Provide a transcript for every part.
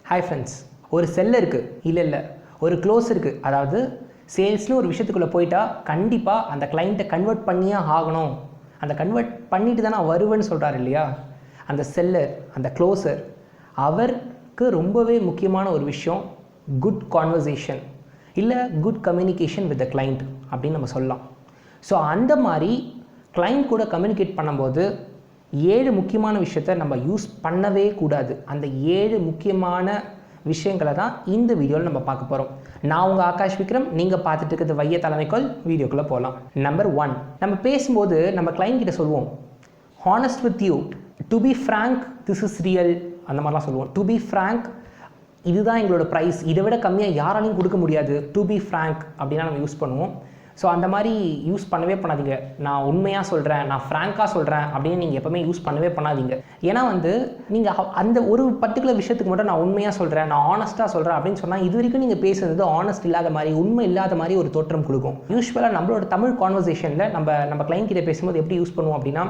Hi friends, ஒரு செல்லருக்கு இல்லை ஒரு க்ளோஸருக்கு, அதாவது சேல்ஸ்னு ஒரு விஷயத்துக்குள்ளே போயிட்டா கண்டிப்பாக அந்த கிளைண்ட்டை கன்வெர்ட் பண்ணியே ஆகணும், அந்த கன்வெர்ட் பண்ணிட்டு தான் நான் வருவேன்னு சொல்கிறார் இல்லையா, அந்த செல்லர், அந்த க்ளோஸர், அவருக்கு ரொம்பவே முக்கியமான ஒரு விஷயம் குட் கான்வர்சேஷன் இல்லை good communication with the client அப்படின்னு நம்ம சொல்லலாம். ஸோ அந்த மாதிரி கிளைண்ட் கூட கம்யூனிகேட் பண்ணும்போது 7 முக்கியமான விஷயத்தை நம்ம யூஸ் பண்ணவே கூடாது. அந்த 7 முக்கியமான விஷயங்களை தான் இந்த வீடியோவில் நம்ம பார்க்க போகிறோம். நான் உங்கள் ஆகாஷ் விக்ரம், நீங்கள் பார்த்துட்டு இருக்கிறது வையத்தலைமைக்கோள். வீடியோக்குள்ளே போகலாம். நம்பர் 1, நம்ம பேசும்போது நம்ம கிளைண்ட் கிட்ட சொல்லுவோம் honest with you, to be frank, this is real, அந்த மாதிரிலாம் சொல்லுவோம். டு பி ஃப்ராங்க், இதுதான் எங்களோட ப்ரைஸ், இதை விட கம்மியாக யாராலையும் கொடுக்க முடியாது, டு பி ஃப்ராங்க் அப்படின்னா நம்ம யூஸ் பண்ணுவோம். ஸோ அந்த மாதிரி யூஸ் பண்ணவே பண்ணாதீங்க. நான் உண்மையாக சொல்கிறேன், நான் ஃப்ராங்காக சொல்கிறேன் அப்படின்னு நீங்கள் எப்போவுமே யூஸ் பண்ணவே பண்ணாதீங்க. ஏன்னா நீங்கள் அந்த ஒரு பர்டிகுலர் விஷயத்துக்கு மட்டும் நான் உண்மையாக சொல்கிறேன், நான் ஆனஸ்ட்டாக சொல்கிறேன் அப்படின்னு சொன்னால் இது வரைக்கும் நீங்கள் பேசுறது ஆனஸ்ட் இல்லாத மாதிரி, உண்மை இல்லாத மாதிரி ஒரு தோற்றம் கொடுக்கும். யூஸ்வலாக நம்மளோட தமிழ் கான்வர்சேஷனில் நம்ம கிளைண்ட் கிட்ட பேசும்போது எப்படி யூஸ் பண்ணுவோம் அப்படின்னா,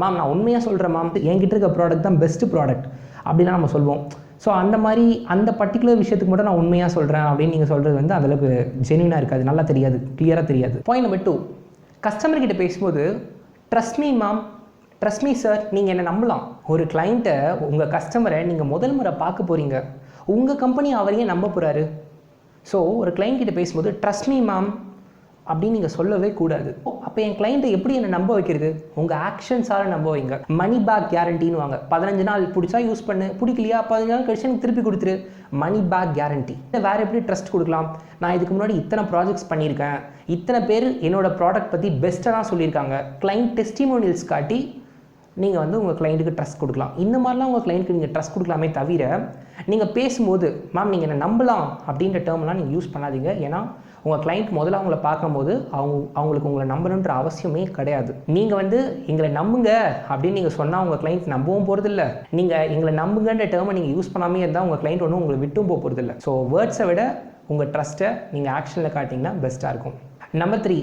மேம் நான் உண்மையாக சொல்கிறேன் மேம், என்கிட்ட இருக்க ப்ராடக்ட் தான் பெஸ்ட் ப்ராடக்ட் அப்படின்னா நம்ம சொல்லுவோம். ஸோ அந்த மாதிரி அந்த பர்டிகுலர் விஷயத்துக்கு மட்டும் நான் உண்மையாக சொல்கிறேன் அப்படின்னு நீங்கள் சொல்கிறது அந்தளவுக்கு ஜென்யூனாக இருக்காது, நல்லா தெரியாது, கிளியராக தெரியாது. பாயிண்ட் நம்பர் 2, கஸ்டமர்கிட்ட பேசும்போது trust me ma'am, trust me sir, நீங்கள் என்னை நம்பலாம். ஒரு கிளைண்ட்டை, உங்கள் கஸ்டமரை நீங்கள் முதல் முறை பார்க்க போகிறீங்க, உங்கள் கம்பெனி அவரையே நம்ப போகிறாரு. ஸோ ஒரு கிளைண்ட் கிட்ட பேசும்போது ட்ரஸ்ட் மீ மேம் அப்படின்னு நீங்கள் சொல்லவே கூடாது. அப்போ என் கிளைண்ட்டை எப்படி என்னை நம்ப வைக்கிறது? உங்கள் ஆக்ஷன்ஸால் நம்ப வைங்க. மணி பேக் கேரண்டின்னு வாங்க. 15 நாள் பிடிச்சா யூஸ் பண்ணு, பிடிக்கலையா 15 நாள் கழிச்சு எனக்கு திருப்பி கொடுத்துரு. Money back guarantee. வேறு எப்படி ட்ரஸ்ட் கொடுக்கலாம்? நான் இதுக்கு முன்னாடி இத்தனை ப்ராஜெக்ட்ஸ் பண்ணியிருக்கேன், இத்தனை பேர் என்னோட ப்ராடக்ட் பற்றி பெஸ்ட்டாக தான் சொல்லியிருக்காங்க, கிளைண்ட் டெஸ்டிமோனியல்ஸ் காட்டி நீங்கள் உங்கள் கிளைண்ட்டுக்கு ட்ரஸ்ட் கொடுக்கலாம். இந்த மாதிரிலாம் உங்கள் கிளைண்ட்டுக்கு நீங்கள் ட்ரஸ்ட் கொடுக்கலாமே தவிர, நீங்கள் பேசும்போது மேம் நீங்கள் என்னை நம்பலாம் அப்படின்ற டேர்ம்லாம் நீங்கள் யூஸ் பண்ணாதீங்க. ஏன்னா உங்கள் கிளைண்ட் முதல்ல அவங்கள பார்க்கும்போது அவங்களுக்கு உங்களை நம்பணுன்ற அவசியமே கிடையாது. நீங்கள் எங்களை நம்புங்க அப்படின்னு நீங்கள் சொன்னால் உங்கள் கிளைண்ட் நம்பவும் போகிறதில்ல. நீங்கள் எங்களை நம்புங்கன்ற டேர்மை நீங்கள் யூஸ் பண்ணாமே இருந்தால் உங்கள் கிளைண்ட் ஒன்றும் உங்களை விட்டும் போகிறதில்ல. ஸோ வேர்ட்ஸை விட உங்கள் ட்ரஸ்ட்டை நீங்கள் ஆக்ஷனில் காட்டிங்கன்னா பெஸ்ட்டாக இருக்கும். நம்பர் 3,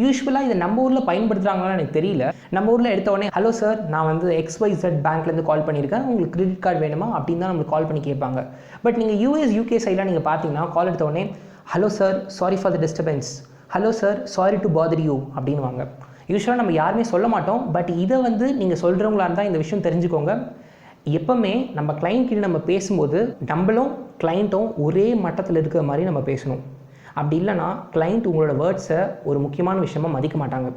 யூஸ்வலாக இதை நம்ம ஊரில் பயன்படுத்துகிறாங்களான்னு எனக்கு தெரியல. நம்ம ஊரில் எடுத்த உடனே ஹலோ சார், நான் XYZ பேங்க்லேருந்து கால் பண்ணியிருக்கேன், உங்களுக்கு கிரெடிட் கார்டு வேணுமா அப்படின்னு தான் நம்மளுக்கு கால் பண்ணி கேட்பாங்க. பட் நீங்கள் UK சைடில் நீங்கள் பார்த்தீங்கன்னா கால் எடுத்த உடனே hello sir, sorry for the disturbance, hello sir, sorry to father you அப்படின்வாங்க. யூஸ்வலாக நம்ம யாருமே சொல்ல மாட்டோம். பட் இதை நீங்கள் சொல்கிறவங்களா இருந்தால் இந்த விஷயம் தெரிஞ்சுக்கோங்க. எப்போவுமே நம்ம கிளைண்ட் கிட்ட நம்ம பேசும்போது நம்மளும் கிளைண்ட்டும் ஒரே மட்டத்தில் இருக்கிற மாதிரி நம்ம பேசணும். அப்படி இல்லைனா கிளைண்ட் உங்களோட வேர்ட்ஸை ஒரு முக்கியமான விஷயமாக மதிக்க மாட்டாங்க.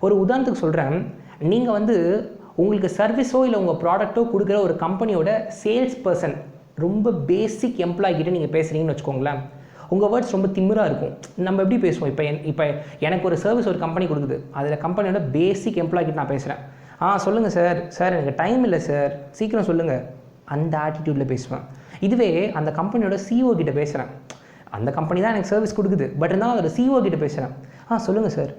ஒரு உதாரணத்துக்கு சொல்கிறேன், நீங்கள் உங்களுக்கு சர்வீஸோ இல்லை உங்கள் ப்ராடக்ட்டோ கொடுக்குற ஒரு கம்பெனியோட சேல்ஸ் பர்சன், ரொம்ப பேசிக் எம்ப்ளாய் கிட்ட நீங்கள் பேசுகிறீங்கன்னு வச்சுக்கோங்களேன், உங்கள் வேர்ட்ஸ் ரொம்ப திமிராக இருக்கும். நம்ம எப்படி பேசுவோம்? இப்போ எனக்கு ஒரு சர்வீஸ் ஒரு கம்பெனி கொடுக்குது, அதில் கம்பெனியோட பேசிக் எம்ப்ளாய் கிட்ட நான் பேசுகிறேன். சொல்லுங்கள் சார் எனக்கு டைம் இல்லை சார், சீக்கிரம் சொல்லுங்கள், அந்த ஆட்டிடியூடில் பேசுவேன். இதுவே அந்த கம்பெனியோட CEO கிட்ட பேசுகிறேன், அந்த கம்பெனி தான் எனக்கு சர்வீஸ் கொடுக்குது, பட் இருந்தாலும் அதோட CEO கிட்ட பேசுகிறேன், சொல்லுங்கள் சார்.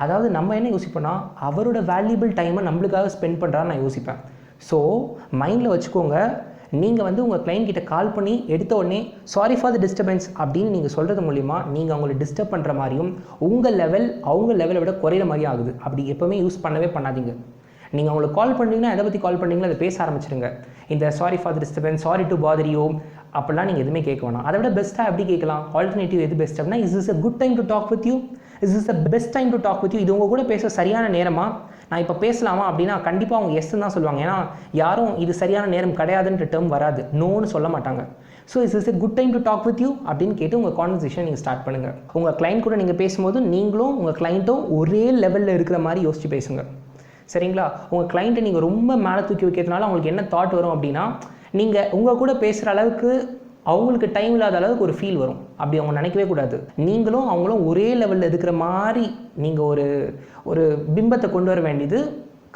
அதாவது நம்ம என்ன யோசிப்போம்னா, அவரோட வேல்யூபிள் டைமை நம்மளுக்காக ஸ்பெண்ட் பண்ணுறான்னு நான் யோசிப்பேன். ஸோ மைண்டில் வச்சுக்கோங்க, நீங்கள் உங்கள் கிளைண்ட் கிட்ட கால் பண்ணி எடுத்த உடனே சாரி ஃபார் த டிஸ்டர்பன்ஸ் அப்படின்னு நீங்கள் சொல்கிறது மூலிமா நீங்கள் அவங்களை டிஸ்டர்ப் பண்ணுற மாதிரியும் உங்கள் லெவல் அவங்க லெவலை விட குறையிற மாதிரியும் ஆகுது. அப்படி எப்போவுமே யூஸ் பண்ணவே பண்ணாதீங்க. நீங்கள் அவங்களுக்கு கால் பண்ணிங்கன்னா எதை பற்றி கால் பண்ணிங்களோ அதை பேச ஆரம்பிச்சிடுங்க. இந்த sorry for the disturbance, sorry to father you அப்படிலாம் நீங்கள் எதுவுமே கேட்க வேணாம். அதை விட பெஸ்ட்டாக எப்படி கேட்கலாம்? ஆல்டர்னேட்டிவ் எது பெஸ்ட் அப்படின்னா, is is a good time to talk with you, is is a best time to talk with you, இது உங்கள் கூட பேச சரியான நேரமா, நான் இப்போ பேசலாமா அப்படின்னா கண்டிப்பாக அவங்க எஸ்ன்னு தான் சொல்லுவாங்க. ஏன்னா யாரும் இது சரியான நேரம் கிடையாதுன்ற டேர்ம் வராது, நோன்னு சொல்ல மாட்டாங்க. So is is a good time to talk with you அப்படின்னு கேட்டு உங்கள் கான்வர்சேஷன் நீங்கள் ஸ்டார்ட் பண்ணுங்கள். உங்கள் கிளைண்ட் கூட நீங்கள் பேசும்போது நீங்களும் உங்கள் கிளைண்ட்டும் ஒரே லெவலில் இருக்கிற மாதிரி யோசிச்சு பேசுங்க, சரிங்களா? உங்கள் கிளைண்ட்டை நீங்கள் ரொம்ப மேலே தூக்கி வைக்கிறதுனால அவங்களுக்கு என்ன தாட் வரும் அப்படின்னா, நீங்கள் உங்கள் கூட பேசுகிற அளவுக்கு அவங்களுக்கு டைம் இல்லாத அளவுக்கு ஒரு ஃபீல் வரும். அப்படி அவங்க நினைக்கவே கூடாது. நீங்களும் அவங்களும் ஒரே லெவலில் இருக்கிற மாதிரி நீங்கள் ஒரு பிம்பத்தை கொண்டு வர வேண்டியது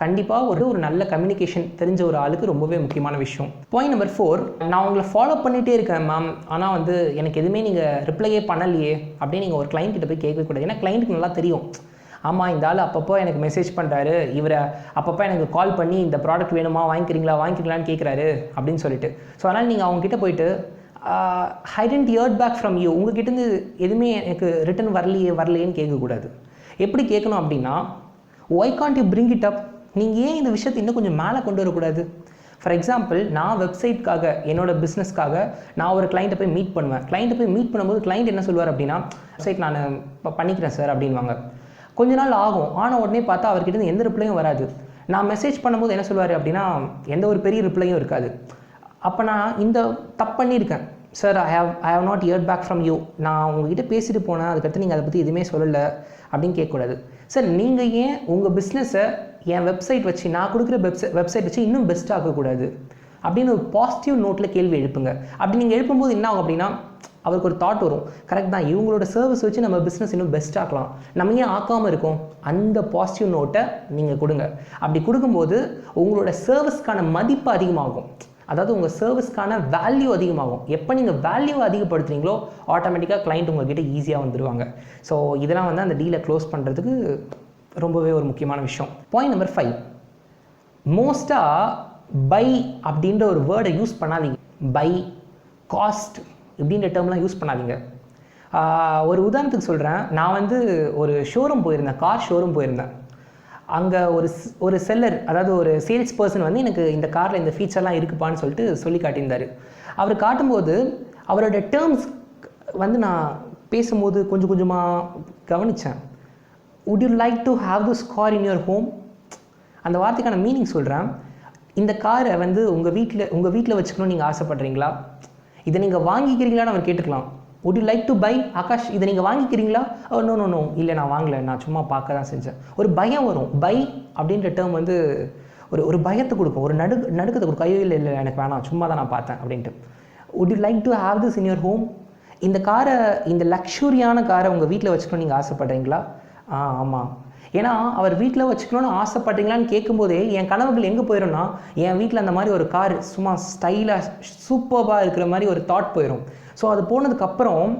கண்டிப்பாக ஒரு நல்ல கம்யூனிகேஷன் தெரிஞ்ச ஒரு ஆளுக்கு ரொம்பவே முக்கியமான விஷயம். பாயிண்ட் நம்பர் 4, நான் உங்களை ஃபாலோ பண்ணிகிட்டே இருக்கேன் மேம், ஆனால் எனக்கு எதுவுமே நீங்கள் ரிப்ளையே பண்ணலையே அப்படின்னு நீங்கள் ஒரு கிளைண்ட் கிட்ட போய் கேட்கவே கூடாது. ஏன்னா கிளைண்ட்டுக்கு நல்லா தெரியும், ஆமாம் இந்த ஆள் அப்பப்போ எனக்கு மெசேஜ் பண்ணுறாரு, இவரை அப்பப்போ எனக்கு கால் பண்ணி இந்த ப்ராடக்ட் வேணுமா, வாங்கிக்கிறீங்களான்னு கேட்குறாரு அப்படின்னு சொல்லிட்டு. ஸோ அதனால் நீங்கள் அவங்ககிட்ட போயிட்டு I didn't heard back from you, உங்ககிட்டேருந்து எதுவுமே எனக்கு ரிட்டன் வரலையேன்னு கேட்கக்கூடாது. எப்படி கேட்கணும் அப்படின்னா, why can't you bring it up, நீங்கள் ஏன் இந்த விஷயத்தை இன்னும் கொஞ்சம் மேலே கொண்டு வரக்கூடாது? ஃபார் எக்ஸாம்பிள் நான் வெப்சைட்காக என்னோடய பிஸ்னஸ்க்காக நான் ஒரு கிளைண்ட்டை போய் மீட் பண்ணுவேன். கிளைண்ட்டை போய் மீட் பண்ணும்போது கிளைண்ட் என்ன சொல்லுவார் அப்படின்னா, வெப்சைட் நான் இப்போ பண்ணிக்கிறேன் சார் அப்படின்வாங்க. கொஞ்ச நாள் ஆகும். ஆன உடனே பார்த்தா அவர்கிட்ட எந்த ரிப்ளையும் வராது. நான் மெசேஜ் பண்ணும்போது என்ன சொல்லுவார் அப்படின்னா, எந்த ஒரு பெரிய ரிப்ளையும் இருக்காது. அப்போ நான் இந்த தப்பு பண்ணியிருக்கேன் sir. I have not heard back from you. நான் உங்ககிட்ட பேசிட்டு போனேன், அதுக்கடுத்து நீங்கள் அதை பற்றி எதுவுமே சொல்லலை அப்படின்னு கேட்கக்கூடாது. சார் நீங்கள் ஏன் உங்கள் பிஸ்னஸை என் வெப்சைட் வச்சு நான் கொடுக்குற வெப்சைட் வச்சு இன்னும் பெஸ்ட் ஆகக்கூடாது அப்படின்னு ஒரு பாசிட்டிவ் நோட்டில் கேள்வி எழுப்புங்க. அப்படி நீங்கள் எழுப்பும்போது என்ன ஆகும் அப்படின்னா, அவருக்கு ஒரு தாட் வரும், கரெக்ட் தான், இவங்களோட சர்வீஸ் வச்சு நம்ம பிஸ்னஸ் இன்னும் பெஸ்ட் ஆக்கலாம், நம்ம ஏன் ஆக்காமல் இருக்கோம். அந்த பாசிட்டிவ் நோட்டை நீங்கள் கொடுங்க. அப்படி கொடுக்கும்போது உங்களோட சர்வீஸ்க்கான மதிப்பு அதிகமாகும். அதாவது உங்கள் சர்வீஸ்க்கான வேல்யூ அதிகமாகும். எப்போ நீங்கள் வேல்யூ அதிகப்படுத்துறீங்களோ ஆட்டோமேட்டிக்காக கிளைண்ட் உங்கள்கிட்ட ஈஸியாக வந்துடுவாங்க. ஸோ இதெல்லாம் வந்து அந்த டீலை க்ளோஸ் பண்ணுறதுக்கு ரொம்பவே ஒரு முக்கியமான விஷயம். பாயிண்ட் நம்பர் 5, மோஸ்ட்டாக பை அப்படின்ற ஒரு வேர்டை யூஸ் பண்ணாதீங்க. பை, காஸ்ட் இப்படின்ற டேர்ம்லாம் யூஸ் பண்ணாதீங்க. ஒரு உதாரணத்துக்கு சொல்கிறேன். நான் வந்து ஒரு ஷோரூம் போயிருந்தேன், கார் ஷோரூம் போயிருந்தேன். அங்கே ஒரு செல்லர், அதாவது ஒரு சேல்ஸ் பர்சன் வந்து எனக்கு இந்த காரில் இந்த ஃபீச்சர்லாம் இருக்குப்பான்னு சொல்லிட்டு சொல்லி காட்டியிருந்தார். அவர் காட்டும்போது அவரோட டேர்ம்ஸ் வந்து நான் பேசும்போது கொஞ்சம் கொஞ்சமாக கவனித்தேன். would you like to have this car in your home? அந்த வார்த்தைக்கான மீனிங் சொல்கிறேன். இந்த காரை வந்து உங்கள் வீட்டில் வச்சுக்கணும்னு நீங்கள் ஆசைப்படுறீங்களா? இதை நீங்கள் வாங்கிக்கிறீங்களான்னு அவர் கேட்டுக்கலாம். would you like to buy? Akash இதை நீங்கள் வாங்கிக்கிறீங்களா? நோ, இல்லை நான் வாங்கலை, நான் சும்மா பார்க்க தான் செஞ்சேன். ஒரு பயம் வரும். பை அப்படின்ற டேர்ம் வந்து ஒரு பயத்தை கொடுக்கும், ஒரு நடுக்கத்தை கொடுக்கும். ஐயோ இல்லை எனக்கு வேணாம், சும்மா தான் நான் பார்த்தேன் அப்படின்ட்டு. would you like to have this in your home? இந்த காரை, இந்த லக்ஸுரியான காரை உங்கள் வீட்டில் வச்சுக்கணும்னு நீங்கள் ஆசைப்படுறீங்களா? ஆமாம். ஏன்னா அவர் வீட்டில் வச்சுக்கணும்னு ஆசைப்படுறீங்களான்னு கேட்கும்போதே என் கனவுகள் எங்கே போயிடும்னா, என் வீட்டில் அந்த மாதிரி ஒரு கார் சும்மா ஸ்டைலாக சூப்பர்பாக இருக்கிற மாதிரி ஒரு தாட் போயிடும். ஸோ அது போனதுக்கப்புறம்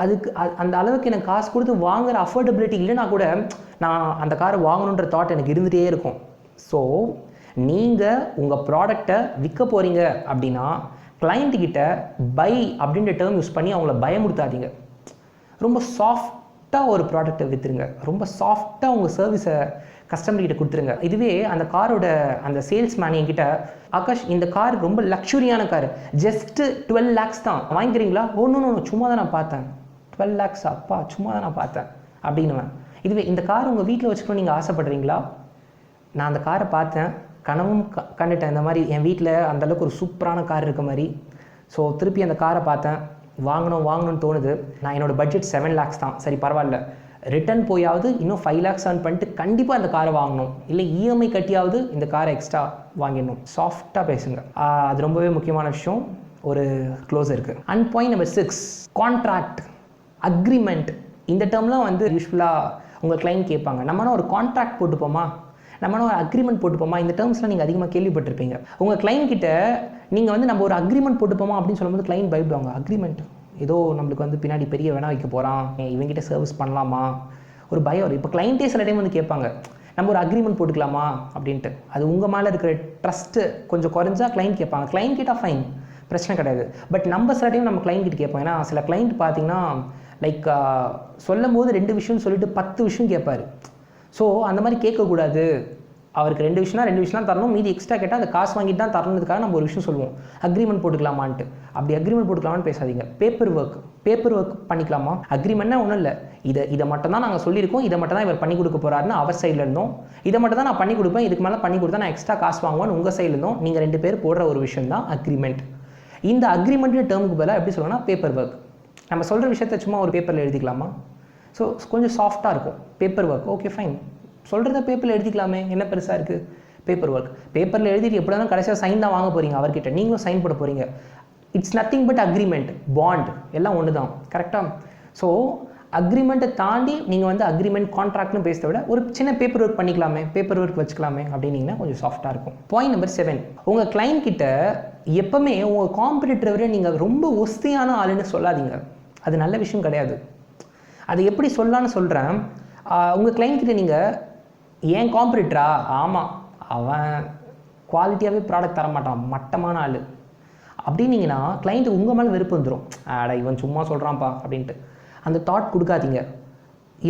அதுக்கு அந்த அளவுக்கு எனக்கு காசு கொடுத்து வாங்குகிற அஃபோர்டபிலிட்டி இல்லைனா கூட நான் அந்த காரை வாங்கணுன்ற தாட் எனக்கு இருந்துகிட்டே இருக்கும். ஸோ நீங்கள் உங்கள் ப்ராடக்டை விற்க போகிறீங்க அப்படின்னா கிளைண்ட்டுக்கிட்ட பை அப்படின்ற டேர்ம் யூஸ் பண்ணி அவங்கள பயமுறுத்தாதீங்க. ரொம்ப சாஃப்டாக ஒரு ப்ராடக்டை விற்றுருங்க. ரொம்ப சாஃப்டாக உங்கள் சர்வீஸை கஸ்டமர்கிட்ட கொடுத்துருங்க. இதுவே அந்த காரோட அந்த சேல்ஸ்மேன் என்கிட்ட, ஆகாஷ் இந்த கார் ரொம்ப லக்ஸுரியான கார், ஜஸ்ட்டு 12 lakhs தான், வாங்கிக்கிறீங்களா? நோ, சும்மா தான் நான் பார்த்தேன். 12 lakhs அப்பா, சும்மா தான் நான் பார்த்தேன் அப்படின்னுவேன். இதுவே இந்த கார் உங்கள் வீட்டில் வச்சுக்கணும்னு நீங்கள் ஆசைப்படுறீங்களா? நான் அந்த காரை பார்த்தேன், கனவும் கண்டுட்டேன். இந்த மாதிரி என் வீட்டில் அந்தளவுக்கு ஒரு சூப்பரான கார் இருக்க மாதிரி. ஸோ திருப்பி அந்த காரை பார்த்தேன், வாங்கணும்னு தோணுது. நான் என்னோடய பட்ஜெட் 7 lakhs தான், சரி பரவாயில்ல, ரிட்டர்ன் போயாவது இன்னும் 5 lakhs earn பண்ணிட்டு கண்டிப்பாக அந்த காரை வாங்கணும், இல்லை இஎம்ஐ கட்டியாவது இந்த காரை எக்ஸ்ட்ரா வாங்கிடணும். சாஃப்டாக பேசுங்க. அது ரொம்பவே முக்கியமான விஷயம். ஒரு க்ளோஸ் இருக்குது. And point number 6, contract, agreement. இந்த டேர்ம்லாம் வந்து யூஸ்ஃபுல்லாக உங்கள் கிளைண்ட் கேட்பாங்க. நம்மனா ஒரு கான்ட்ராக்ட் போட்டுப்போமா, நம்மனா ஒரு அக்ரிமெண்ட் போட்டுப்போமா, இந்த டேர்ம்ஸ்லாம் நீங்கள் அதிகமாக கேள்விப்பட்டிருப்பீங்க. உங்கள் கிளைண்ட் கிட்ட நீங்கள் வந்து நம்ம ஒரு அக்ரிமெண்ட் போட்டுப்போமா அப்படின்னு சொல்லும்போது கிளைண்ட் பயப்படுவாங்க. அக்ரிமெண்ட் ஏதோ நம்மளுக்கு வந்து பின்னாடி பெரிய வேணா வைக்க போகிறான், இவங்ககிட்ட சர்வீஸ் பண்ணலாமா, ஒரு பயம் வரும். இப்போ கிளைண்ட்டே சில டைம் வந்து கேட்பாங்க, நம்ம ஒரு அக்ரிமெண்ட் போட்டுக்கலாமா அப்படின்ட்டு. அது உங்கள் மேலே இருக்கிற ட்ரஸ்ட்டு கொஞ்சம் குறைஞ்சா கிளைண்ட் கேட்பாங்க. கிளைண்ட் கிட்ட ஃபைன், பிரச்சனை கிடையாது. பட் நம்ம சில டைம் நம்ம கிளைண்ட் கிட்ட கேட்போம். ஏன்னா சில கிளைண்ட் பார்த்தீங்கன்னா லைக் சொல்லும் போது 2 விஷயம்னு சொல்லிட்டு 10 விஷயம் கேட்பார். ஸோ அந்த மாதிரி கேட்கக்கூடாது. அவருக்கு 2 விஷயம் தரணும், மீதி எக்ஸ்ட்ரா கேட்டால் அந்த காசு வாங்கிட்டு தான் தரணுதுக்காக நம்ம ஒரு விஷயம் சொல்லுவோம், அக்ரிமெண்ட் போட்டுக்கலாமான்ட்டு. அப்படி அக்ரிமெண்ட் போட்டுக்கலாமான்னு பேசாதீங்க. பேப்பர் ஒர்க் பண்ணிக்கலாமா? அக்ரிமெண்ட்னா ஒன்றும் இல்லை, இதை மட்டும் தான் நாங்கள் சொல்லியிருக்கோம், இதை மட்டும் தான் இவர் பண்ணி கொடுக்க போகிறாருன்னு அவர் சைடில் இருந்தோம், இதை மட்டும் தான் நான் பண்ணி கொடுப்பேன், இதுக்கு மேலே பண்ணி கொடுத்தா நான் எக்ஸ்ட்ரா காசு வாங்குவேன் உங்கள் சைடில் இருந்தோம். நீங்கள் 2 பேர் போடுற ஒரு விஷயம் தான் அக்ரிமெண்ட். இந்த அக்ரிமெண்ட்னு டேர்முக்கு பதிலாக எப்படி சொல்லணும்னா பேப்பர் ஒர்க். நம்ம சொல்கிற விஷயத்த சும்மா ஒரு பேப்பரில் எழுதிக்கலாமா? ஸோ கொஞ்சம் சாஃப்டாக இருக்கும். பேப்பர் ஒர்க் ஓகே ஃபைன், சொல்கிறத பேப்பரில் எழுதிக்கலாமே, என்ன பெருசாக இருக்குது. பேப்பர் ஒர்க் பேப்பரில் எழுதிட்டு எப்படி தான் கடைசியாக சைன் தான் வாங்க போகிறீங்க அவர்கிட்ட, நீங்களும் சைன் போட போகிறீங்க. It's nothing but agreement, bond எல்லாம் ஒன்று தான், கரெக்டாக? ஸோ அக்ரிமெண்ட்டை தாண்டி நீங்கள் வந்து அக்ரிமெண்ட் கான்ட்ராக்ட்னு பேசுகிறத விட ஒரு சின்ன பேப்பர் ஒர்க் பண்ணிக்கலாமே, பேப்பர் ஒர்க் வச்சுக்கலாமே அப்படின்னீங்கன்னா கொஞ்சம் சாஃப்டாக இருக்கும். பாயிண்ட் நம்பர் 7, உங்கள் கிளைண்ட் கிட்ட எப்போவுமே உங்கள் காம்படிட்டரை நீங்கள் ரொம்ப ஒஸ்தியான ஆளுன்னு சொல்லாதீங்க. அது நல்ல விஷயம் கிடையாது. அது எப்படி சொல்லலான்னு சொல்கிறேன். உங்கள் கிளைண்ட் கிட்ட நீங்கள் ஏன் காம்படிட்டரா, ஆமாம் அவன் குவாலிட்டியாகவே ப்ராடக்ட் தரமாட்டான், மட்டமான ஆள் அப்படின்னீங்கன்னா கிளைண்ட்டு உங்கள் மேலே வெறுப்பு வந்துடும். இவன் சும்மா சொல்கிறான்ப்பா அப்படின்ட்டு அந்த தாட் கொடுக்காதீங்க.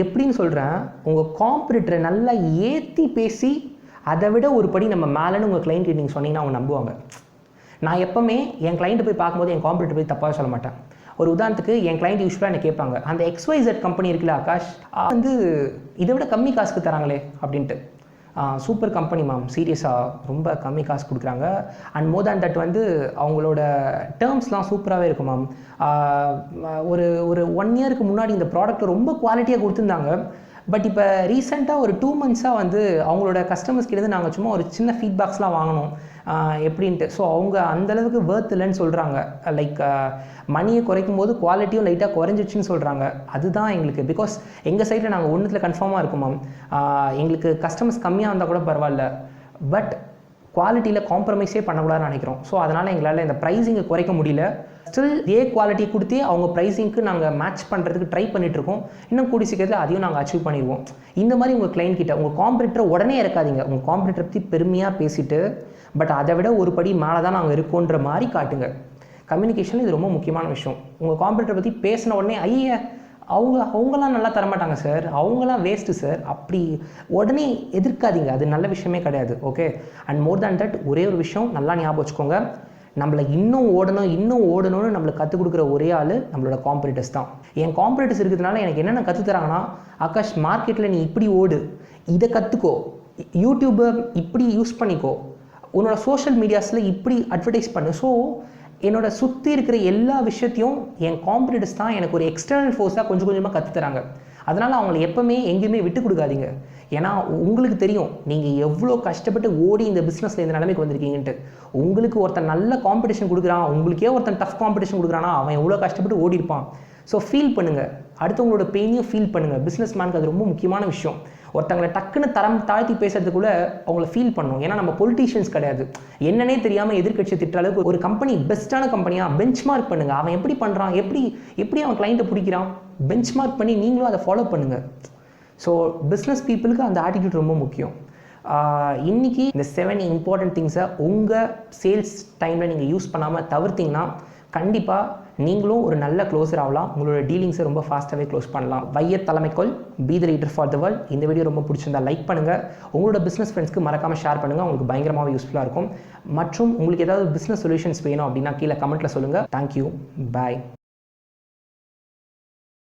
எப்படின்னு சொல்கிறேன், உங்கள் காம்படிட்டரை நல்லா ஏற்றி பேசி அதை விட ஒரு படி நம்ம மேலேன்னு உங்கள் கிளைண்ட் நீங்கள் சொன்னீங்கன்னா அவங்க நம்புவாங்க. நான் எப்போவுமே என் கிளைண்ட்டை போய் பார்க்கும்போது என் காம்படிட்டர் போய் தப்பாக சொல்ல மாட்டேன். ஒரு உதாரணத்துக்கு என் கிளைண்ட் யூஸ்வலாக என்ன கேட்பாங்க, அந்த XYZ கம்பெனி இருக்குல்ல ஆகாஷ், வந்து இதை விட கம்மி காசுக்கு தராங்களே அப்படின்ட்டு. சூப்பர் கம்பெனி மேம், சீரியஸாக ரொம்ப கம்மி காசு கொடுக்குறாங்க. அண்ட் மோர் தேன் தட் வந்து அவங்களோட டேர்ம்ஸ்லாம் சூப்பராகவே இருக்கும் மேம். ஒரு 1 இயருக்கு முன்னாடி இந்த ப்ராடக்ட் ரொம்ப குவாலிட்டியாக கொடுத்துருந்தாங்க. பட் இப்போ ரீசெண்டாக ஒரு 2 மந்த்ஸாக வந்து அவங்களோட கஸ்டமர்ஸ்கிட்டேருந்து நாங்கள் சும்மா ஒரு சின்ன ஃபீட்பேக்ஸ்லாம் வாங்கினோம் எப்படின்ட்டு. ஸோ அவங்க அந்தளவுக்கு வேர்த் இல்லைன்னு சொல்கிறாங்க. லைக் மணியை குறைக்கும் போது குவாலிட்டியும் லைட்டாக குறைஞ்சிச்சுன்னு சொல்கிறாங்க. அதுதான் எங்களுக்கு, பிகாஸ் எங்கள் சைடில் நாங்கள் ஒன்றுத்தில் கன்ஃபார்மாக இருக்கும் மேம். எங்களுக்கு கஸ்டமர்ஸ் கம்மியாக இருந்தால் கூட பரவாயில்ல, பட் குவாலிட்டியில் காம்ப்ரமைஸே பண்ணக்கூடாதுன்னு நினைக்கிறோம். ஸோ அதனால் எங்களால் இந்த ப்ரைஸிங்கை குறைக்க முடியல. ஸ்டில் இதே குவாலிட்டி கொடுத்தே அவங்க ப்ரைஸிங்க்கு நாங்கள் மேட்ச் பண்ணுறதுக்கு ட்ரை பண்ணிகிட்ருக்கோம். இன்னும் கூடி சீக்கிரத்தில் அதையும் நாங்கள் அச்சீவ் பண்ணிடுவோம். இந்த மாதிரி உங்கள் கிளைண்ட் கிட்ட உங்கள் காம்படிட்டரை உடனே இருக்காதீங்க. உங்கள் காம்படிட்டரை பற்றி பெருமையாக பேசிவிட்டு, பட் அதை விட ஒரு படி மேலே தான் நாங்கள் இருக்கோன்ற மாதிரி காட்டுங்க. கம்யூனிகேஷன் இது ரொம்ப முக்கியமான விஷயம். உங்கள் காம்படிட்டரை பற்றி பேசின உடனே அவங்களாம் நல்லா தரமாட்டாங்க சார், அவங்களாம் வேஸ்ட்டு சார், அப்படி உடனே எதிர்க்காதீங்க. அது நல்ல விஷயமே கிடையாது. Okay. And more than that ஒரே ஒரு விஷயம் நல்லா ஞாபகம் வச்சுக்கோங்க, நம்மளை இன்னும் ஓடணும்னு நம்மளுக்கு கற்றுக் கொடுக்குற ஒரே ஆள் நம்மளோட காம்படிட்டர்ஸ் தான். என் காம்படிட்டர்ஸ் இருக்கிறதுனால எனக்கு என்னென்ன கற்றுத்தராங்கன்னா, ஆகாஷ் மார்க்கெட்டில் நீ இப்படி ஓடு, இதை கற்றுக்கோ, யூடியூப்பை இப்படி யூஸ் பண்ணிக்கோ, உன்னோட சோஷியல் மீடியாஸில் இப்படி அட்வர்டைஸ் பண்ணு. ஸோ என்னோட சுற்றி இருக்கிற எல்லா விஷயத்தையும் என் காம்படிட்டர்ஸ் தான் எனக்கு ஒரு எக்ஸ்டர்னல் ஃபோர்ஸாக கொஞ்சம் கொஞ்சமாக கற்றுத்தராங்க. அதனால் அவங்களை எப்போவுமே எங்கேயுமே விட்டு கொடுக்காதீங்க. ஏன்னா உங்களுக்கு தெரியும் நீங்கள் எவ்வளோ கஷ்டப்பட்டு ஓடி இந்த பிஸ்னஸில் இந்த நிலைமைக்கு வந்திருக்கீங்கன்ட்டு. உங்களுக்கு ஒருத்தன் நல்ல காம்படிஷன் கொடுக்குறான், உங்களுக்கே ஒருத்தன் டஃப் காம்படிஷன் கொடுக்குறான்னா அவன் எவ்வளோ கஷ்டப்பட்டு ஓடி இருப்பான். ஸோ ஃபீல் பண்ணுங்கள், அடுத்தவங்களோட பெயினையும் ஃபீல் பண்ணுங்கள். பிஸ்னஸ் மேனுக்கு அது ரொம்ப முக்கியமான விஷயம். ஒருத்தங்களை டக்குன்னு தரம் தாழ்த்தி பேசுறதுக்குள்ளே அவங்கள ஃபீல் பண்ணணும். ஏன்னா நம்ம பொலிட்டீஷியன்ஸ் கிடையாது. என்னன்னே தெரியாமல் எதிர்கட்சி திட்டுற அளவுக்கு ஒரு கம்பெனி பெஸ்ட்டான கம்பெனியாக பெஞ்ச் மார்க் பண்ணுங்கள். அவன் எப்படி பண்ணுறான், எப்படி அவன் கிளைண்ட்டை பிடிக்கிறான், பெஞ்ச் மார்க் பண்ணி நீங்களும் அதை ஃபாலோ பண்ணுங்கள். ஸோ பிஸ்னஸ் பீப்புளுக்கு அந்த ஆட்டிடியூட் ரொம்ப முக்கியம். இன்றைக்கி இந்த 7 இம்பார்ட்டன்ட் திங்ஸை உங்கள் சேல்ஸ் டைமில் நீங்கள் யூஸ் பண்ணாமல் தவிர்த்திங்கன்னா கண்டிப்பாக நீங்களும் ஒரு நல்ல க்ளோஸர் ஆகலாம். உங்களோட டீலிங்ஸை ரொம்ப ஃபாஸ்ட்டாகவே க்ளோஸ் பண்ணலாம். வையத்தலைமைக்கோள், be the leader for the world. இந்த வீடியோ ரொம்ப பிடிச்சிருந்தா லைக் பண்ணுங்கள். உங்களோட பிஸ்னஸ் ஃப்ரெண்ட்ஸ்க்கு மறக்காமல் ஷேர் பண்ணுங்கள். உங்களுக்கு பயங்கரமாக யூஸ்ஃபுல்லாக இருக்கும். மற்றும் உங்களுக்கு ஏதாவது பிஸ்னஸ் சொல்யூஷன்ஸ் வேணும் அப்படின்னா கீழே கமெண்ட்டில் சொல்லுங்கள். தேங்க்யூ, பாய்.